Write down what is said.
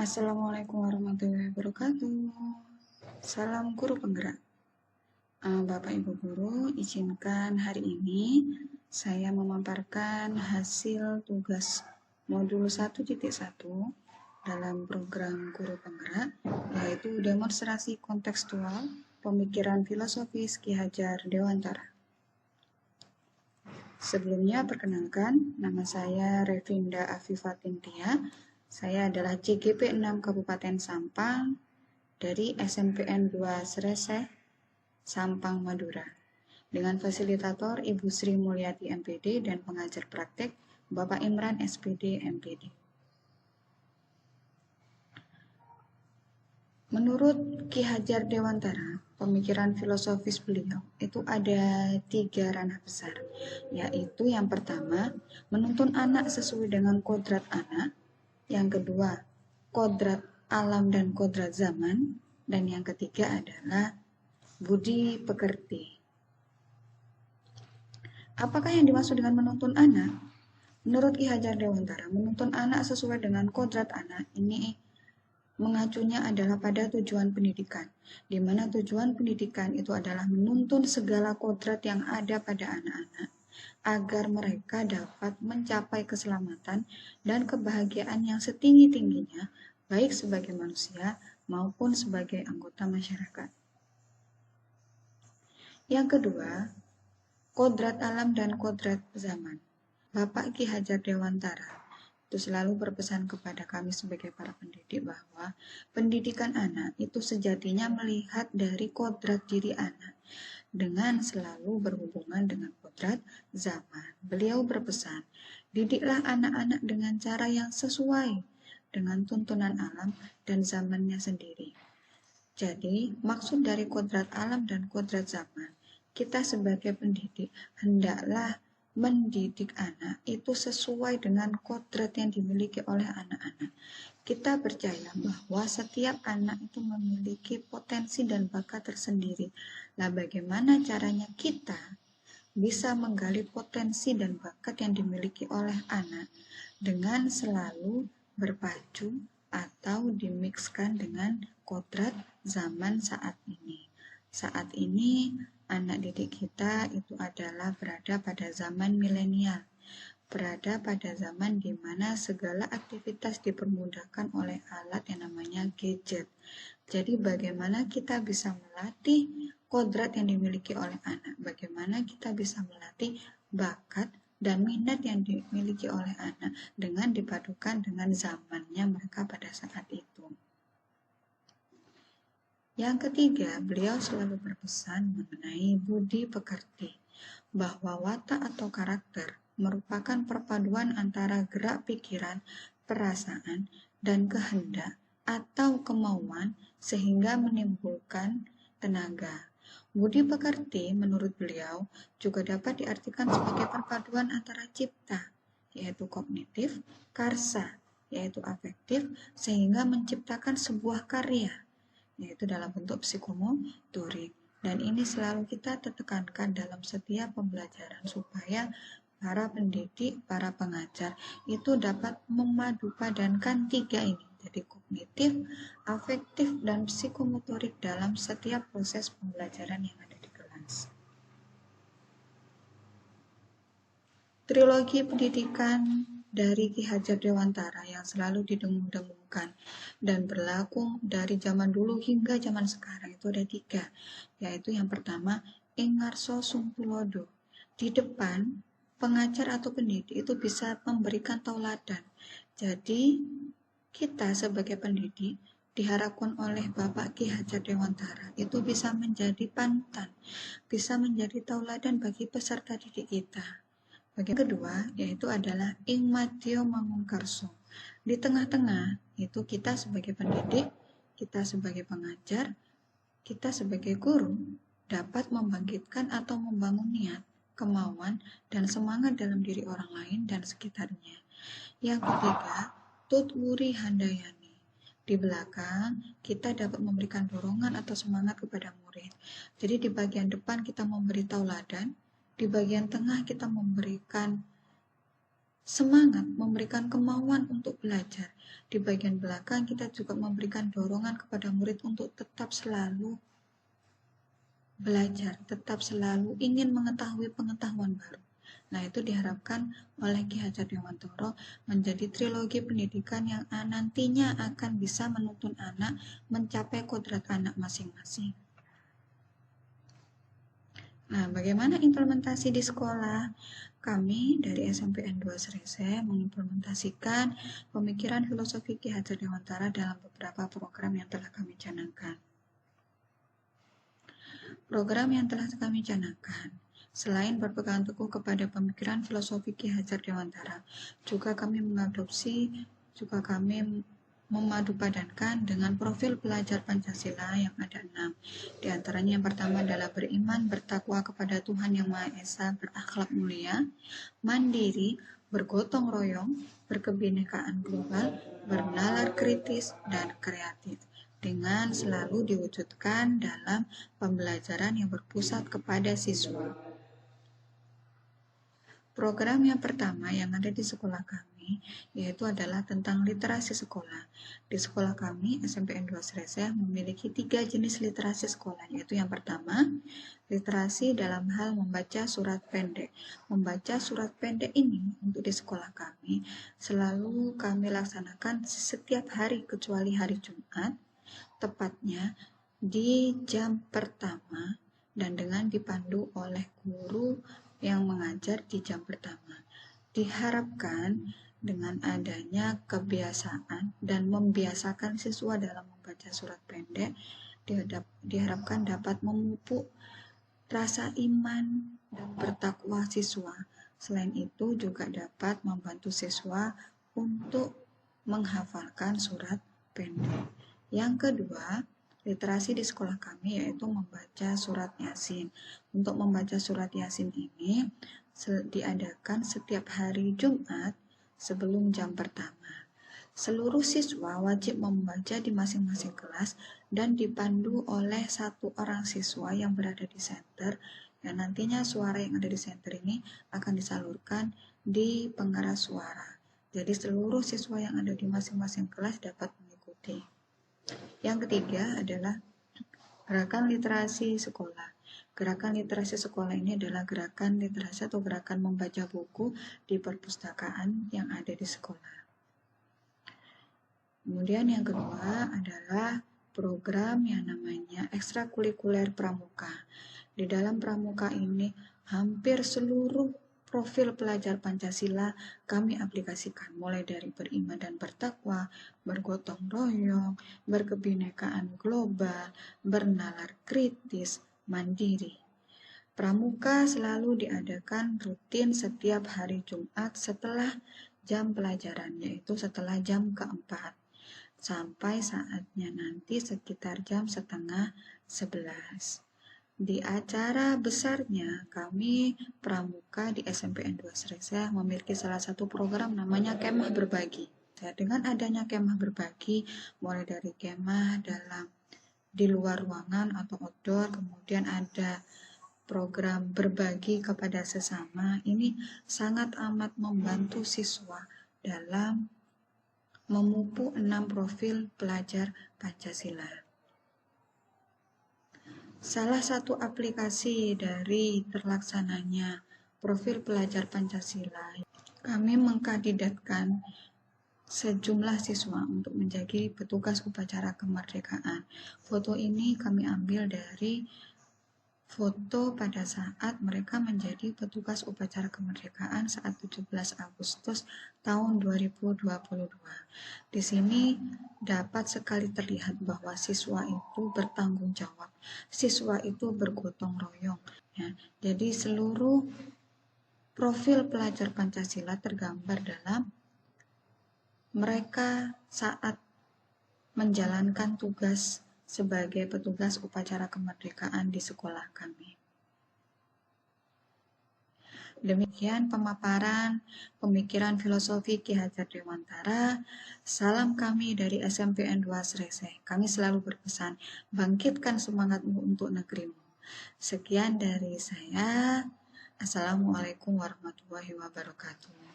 Assalamualaikum warahmatullahi wabarakatuh. Salam guru penggerak. Bapak Ibu Guru, izinkan hari ini saya memaparkan hasil tugas modul 1.1 dalam program Guru Penggerak, yaitu demonstrasi kontekstual pemikiran filosofis Ki Hajar Dewantara. Sebelumnya, perkenalkan, nama saya Revinda Afifatintia. Saya adalah CGP 6 Kabupaten Sampang dari SNPN 2 Sreseh, Sampang, Madura. Dengan fasilitator Ibu Sri Mulyati MPD dan pengajar praktek Bapak Imran SPD MPD. Menurut Ki Hajar Dewantara, pemikiran filosofis beliau itu ada 3 ranah besar, yaitu yang pertama, menuntun anak sesuai dengan kodrat anak, yang kedua, kodrat alam dan kodrat zaman, dan yang ketiga adalah budi pekerti. Apakah yang dimaksud dengan menuntun anak? Menurut Ki Hajar Dewantara, menuntun anak sesuai dengan kodrat anak ini mengacunya adalah pada tujuan pendidikan, di mana tujuan pendidikan itu adalah menuntun segala kodrat yang ada pada anak-anak agar mereka dapat mencapai keselamatan dan kebahagiaan yang setinggi-tingginya, baik sebagai manusia maupun sebagai anggota masyarakat. Yang kedua, kodrat alam dan kodrat zaman. Bapak Ki Hajar Dewantara itu selalu berpesan kepada kami sebagai para pendidik bahwa pendidikan anak itu sejatinya melihat dari kodrat diri anak dengan selalu berhubungan dengan kodrat zaman. Beliau berpesan, didiklah anak-anak dengan cara yang sesuai dengan tuntunan alam dan zamannya sendiri. Jadi, maksud dari kodrat alam dan kodrat zaman, kita sebagai pendidik hendaklah mendidik anak itu sesuai dengan kodrat yang dimiliki oleh anak-anak. Kita percaya bahwa setiap anak itu memiliki potensi dan bakat tersendiri. Nah, bagaimana caranya kita bisa menggali potensi dan bakat yang dimiliki oleh anak dengan selalu berpacu atau dimixkan dengan kodrat zaman saat ini. Saat ini, anak didik kita itu adalah berada pada zaman milenial, berada pada zaman di mana segala aktivitas dipermudahkan oleh alat yang namanya gadget. Jadi bagaimana kita bisa melatih kodrat yang dimiliki oleh anak, bagaimana kita bisa melatih bakat dan minat yang dimiliki oleh anak dengan dipadukan dengan zamannya mereka pada saat itu. Yang ketiga, beliau selalu berpesan mengenai budi pekerti, bahwa watak atau karakter merupakan perpaduan antara gerak pikiran, perasaan, dan kehendak atau kemauan sehingga menimbulkan tenaga. Budi pekerti menurut beliau juga dapat diartikan sebagai perpaduan antara cipta, yaitu kognitif, karsa, yaitu afektif, sehingga menciptakan sebuah karya, yaitu dalam bentuk psikomotorik. Dan ini selalu kita tekankan dalam setiap pembelajaran supaya para pendidik, para pengajar itu dapat memadupadankan 3 ini, jadi kognitif, afektif, dan psikomotorik dalam setiap proses pembelajaran yang ada di kelas. Trilogi pendidikan dari Ki Hajar Dewantara yang selalu didengung-dengungkan dan berlaku dari zaman dulu hingga zaman sekarang itu ada 3, yaitu yang pertama ing ngarsa sumtulodo. Di depan pengajar atau pendidik itu bisa memberikan tauladan. Jadi kita sebagai pendidik diharapkan oleh Bapak Ki Hajar Dewantara itu bisa menjadi panutan, bisa menjadi tauladan bagi peserta didik kita. Bagian kedua yaitu adalah ing madya mangungkarso. Di tengah-tengah itu kita sebagai pendidik, kita sebagai pengajar, kita sebagai guru dapat membangkitkan atau membangun niat, kemauan, dan semangat dalam diri orang lain dan sekitarnya. Yang ketiga, tutwuri handayani. Di belakang kita dapat memberikan dorongan atau semangat kepada murid. Jadi di bagian depan kita memberi tauladan, di bagian tengah kita memberikan semangat, memberikan kemauan untuk belajar. Di bagian belakang kita juga memberikan dorongan kepada murid untuk tetap selalu belajar, tetap selalu ingin mengetahui pengetahuan baru. Nah, itu diharapkan oleh Ki Hajar Dewantara menjadi trilogi pendidikan yang nantinya akan bisa menuntun anak mencapai kodrat anak masing-masing. Nah, bagaimana implementasi di sekolah? Kami dari SMPN 2 Srese mengimplementasikan pemikiran filosofi Ki Hajar Dewantara dalam beberapa program yang telah kami canangkan. Program yang telah kami canangkan, selain berpegang teguh kepada pemikiran filosofi Ki Hajar Dewantara, juga kami memadupadankan dengan profil pelajar Pancasila yang ada 6. Di antaranya yang pertama adalah beriman, bertakwa kepada Tuhan Yang Maha Esa, berakhlak mulia, mandiri, bergotong royong, berkebinekaan global, bernalar kritis, dan kreatif, dengan selalu diwujudkan dalam pembelajaran yang berpusat kepada siswa. Program yang pertama yang ada di sekolah kami yaitu adalah tentang literasi sekolah. Di sekolah kami, SMPN 2 Srese, memiliki 3 jenis literasi sekolah, yaitu yang pertama, literasi dalam hal membaca surat pendek. Membaca surat pendek ini untuk di sekolah kami selalu kami laksanakan setiap hari kecuali hari Jumat, tepatnya di jam pertama dan dengan dipandu oleh guru yang mengajar di jam pertama. Diharapkan dengan adanya kebiasaan dan membiasakan siswa dalam membaca surat pendek, diharapkan dapat memupuk rasa iman dan bertakwa siswa. Selain itu juga dapat membantu siswa untuk menghafalkan surat pendek. Yang kedua, literasi di sekolah kami yaitu membaca surat Yasin. Untuk membaca surat Yasin ini diadakan setiap hari Jumat sebelum jam pertama. Seluruh siswa wajib membaca di masing-masing kelas dan dipandu oleh 1 orang siswa yang berada di center, dan nantinya suara yang ada di center ini akan disalurkan di pengeras suara. Jadi seluruh siswa yang ada di masing-masing kelas dapat mengikuti. Yang ketiga adalah gerakan literasi sekolah. Gerakan literasi sekolah ini adalah gerakan literasi atau gerakan membaca buku di perpustakaan yang ada di sekolah. Kemudian yang kedua adalah program yang namanya ekstrakurikuler pramuka. Di dalam pramuka ini hampir seluruh profil pelajar Pancasila kami aplikasikan, mulai dari beriman dan bertakwa, bergotong royong, berkebinekaan global, bernalar kritis, mandiri. Pramuka selalu diadakan rutin setiap hari Jumat setelah jam pelajaran, yaitu setelah jam keempat, sampai saatnya nanti sekitar jam 10:30. Di acara besarnya kami pramuka di SMPN 2 Srese memiliki salah satu program namanya Kemah Berbagi. Dengan adanya Kemah Berbagi, mulai dari kemah di luar ruangan atau outdoor, kemudian ada program berbagi kepada sesama, ini sangat amat membantu siswa dalam memupuk 6 profil pelajar Pancasila. Salah satu aplikasi dari terlaksananya profil pelajar Pancasila, kami mengkandidatkan sejumlah siswa untuk menjadi petugas upacara kemerdekaan. Foto ini kami ambil dari foto pada saat mereka menjadi petugas upacara kemerdekaan saat 17 Agustus tahun 2022. Di sini dapat sekali terlihat bahwa siswa itu bertanggung jawab, siswa itu bergotong royong. Ya, jadi seluruh profil pelajar Pancasila tergambar dalam mereka saat menjalankan tugas sebagai petugas upacara kemerdekaan di sekolah kami. Demikian pemaparan pemikiran filosofi Ki Hajar Dewantara. Salam kami dari SMPN 2 Srese. Kami selalu berpesan, bangkitkan semangatmu untuk negerimu. Sekian dari saya. Assalamualaikum warahmatullahi wabarakatuh.